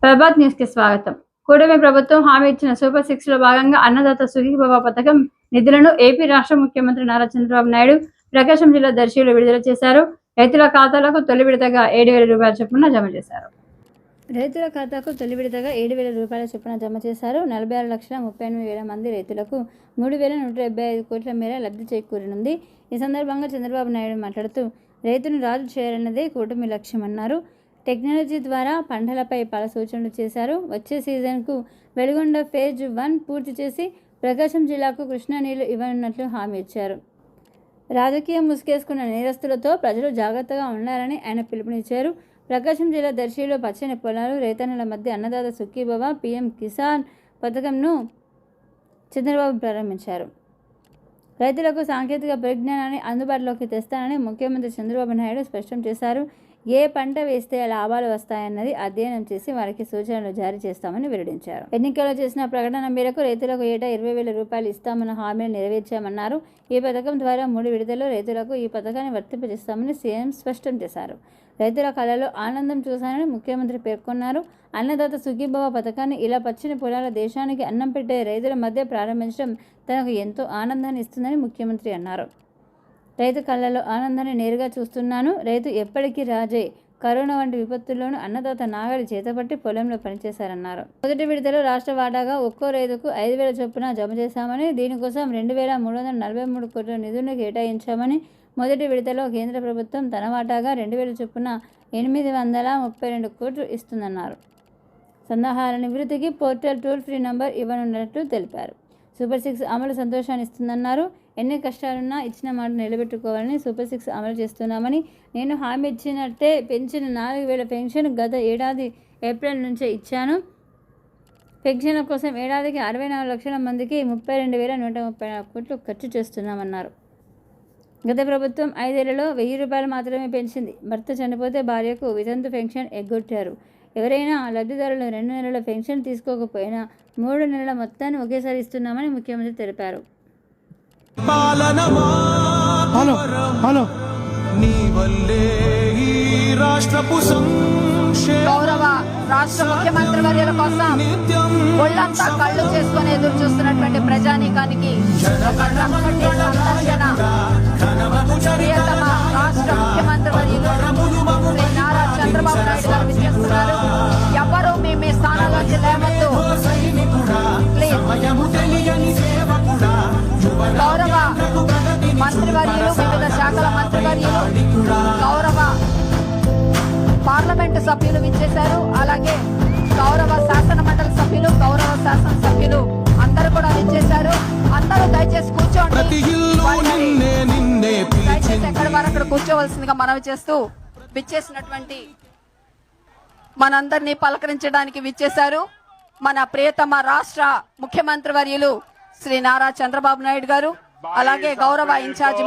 Prabhat news కి స్వాగతం. కూటమి ప్రభుత్వం హామీ ఇచ్చిన సూపర్ 6 లో భాగంగా అన్నదాత సుఖీభవ పథకం నిధులను ఏపీ రాష్ట్ర ముఖ్యమంత్రి నారా చంద్రబాబు నాయుడు ప్రకాశం జిల్లా దర్శిలో విడుదల చేశారు. రైతుల ఖాతాలకు తొలి విడతగా 7,000 రూపాయల చొప్పున జమ చేశారు. రైతుల ఖాతాకు తొలి విడతగా 7,000 రూపాయల చొప్పున జమ చేశారు. 46,38,000 మంది రైతులకు 3,175 కోట్ల మేర లబ్ధి చేకూరనుంది. ఈ సందర్భంగా చంద్రబాబు నాయుడు మాట్లాడుతూ రైతును రాజు చేయాలన్నదే కూటమి లక్ష్యమన్నారు. టెక్నాలజీ ద్వారా పంటలపై పలు సూచనలు చేశారు. వచ్చే సీజన్కు వెలుగొండ ఫేజ్ 1 పూర్తి చేసి ప్రకాశం జిల్లాకు కృష్ణా నీళ్లు ఇవ్వనున్నట్లు హామీ ఇచ్చారు. రాజకీయం ముసుగేసుకున్న నేరస్తులతో ప్రజలు జాగ్రత్తగా ఉండాలని ఆయన పిలుపునిచ్చారు. ప్రకాశం జిల్లా దర్శిలో పచ్చని పొలాలు, రైతన్నల మధ్య అన్నదాత సుఖీభవ పీఎం కిసాన్ పథకంను చంద్రబాబు ప్రారంభించారు. రైతులకు సాంకేతిక పరిజ్ఞానాన్ని అందుబాటులోకి తెస్తానని ముఖ్యమంత్రి చంద్రబాబు నాయుడు స్పష్టం చేశారు. ఏ పంట వేస్తే లాభాలు వస్తాయన్నది అధ్యయనం చేసి వారికి సూచనలు జారీ చేస్తామని వెల్లడించారు. ఎన్నికల్లో చేసిన ప్రకటన మేరకు రైతులకు ఏటా 20,000 రూపాయలు ఇస్తామన్న హామీని నెరవేర్చామన్నారు. ఈ పథకం ద్వారా 3 విడతల్లో రైతులకు ఈ పథకాన్ని వర్తింపజేస్తామని సీఎం స్పష్టం చేశారు. రైతుల కళలో ఆనందం చూశానని ముఖ్యమంత్రి పేర్కొన్నారు. అన్నదాత సుఖీభవ పథకాన్ని ఇలా పచ్చని పొలాల దేశానికి అన్నం పెట్టే రైతుల మధ్య ప్రారంభించడం తనకు ఎంతో ఆనందాన్ని ఇస్తుందని ముఖ్యమంత్రి అన్నారు. రైతు కళ్ళలో ఆనందాన్ని నేరుగా చూస్తున్నాను. రైతు ఎప్పటికీ రాజే. కరోనా వంటి విపత్తుల్లోనూ అన్నదాత నాగలి చేతపట్టి పొలంలో పనిచేశారన్నారు. మొదటి విడతలో రాష్ట్ర వాటాగా ఒక్కో రైతుకు 5,000 చొప్పున జమ చేశామని, దీనికోసం 2,343 కోట్ల నిధులను కేటాయించామని, మొదటి విడతలో కేంద్ర ప్రభుత్వం తన వాటాగా 2,000 చొప్పున 832 కోట్లు ఇస్తుందన్నారు. సందేహాల నివృత్తికి పోర్టల్ టోల్ ఫ్రీ నంబర్ ఇవ్వనున్నట్లు తెలిపారు. సూపర్ 6 అమలు సంతోషాన్ని ఇస్తుందన్నారు. ఎన్ని కష్టాలున్నా ఇచ్చిన మాట నిలబెట్టుకోవాలని సూపర్ 6 అమలు చేస్తున్నామని, నేను హామీ ఇచ్చినట్టే పెంచిన 4,000 పెన్షన్ గత ఏడాది ఏప్రిల్ నుంచే ఇచ్చాను. పెన్షన్ల కోసం ఏడాదికి 64 లక్షల మందికి 32,134 కోట్లు ఖర్చు చేస్తున్నామన్నారు. గత ప్రభుత్వం 5 ఏళ్లలో 1,000 రూపాయలు మాత్రమే పెంచింది. భర్త చనిపోతే భార్యకు వితంతు పెన్షన్ ఎగ్గొట్టారు. ఎవరైనా లబ్ధిదారులు 2 నెలల పెన్షన్ తీసుకోకపోయినా 3 నెలల మొత్తాన్ని ఒకేసారి ఇస్తున్నామని ముఖ్యమంత్రి తెలిపారు. గౌరవ రాష్ట్ర ముఖ్యమంత్రి వర్యుల కోసం ఒళ్ళంతా కళ్ళు చేసుకుని ఎదురు చూస్తున్నటువంటి ప్రజానీకానికి ప్రియతమ రాష్ట్ర ముఖ్యమంత్రి వర్యులు శ్రీ నారా చంద్రబాబు నాయుడు గారు విచ్చేస్తున్నారు. ఎవరు మీ స్థానంలోంచి లేవద్దు. గౌరవ మంత్రివర్యులు, వివిధ శాఖల మంత్రివర్యులు, గౌరవ పార్లమెంటు సభ్యులు విచ్చేశారు. అలాగే గౌరవ శాసన మండలి సభ్యులు, గౌరవ శాసనసభ్యులు అందరూ కూడా విచ్చేశారు. అందరూ దయచేసి కూర్చోండి. దయచేసి ఎక్కడ వారు అక్కడ కూర్చోవలసిందిగా మనవి చేస్తూ విచ్చేసినటువంటి మనందరినీ పలకరించడానికి విచ్చేశారు మన ప్రియతమ రాష్ట్ర ముఖ్యమంత్రి వర్యులు శ్రీ నారా చంద్రబాబు నాయుడు గారు, అలాగే గౌరవ ఇన్ఛార్జ్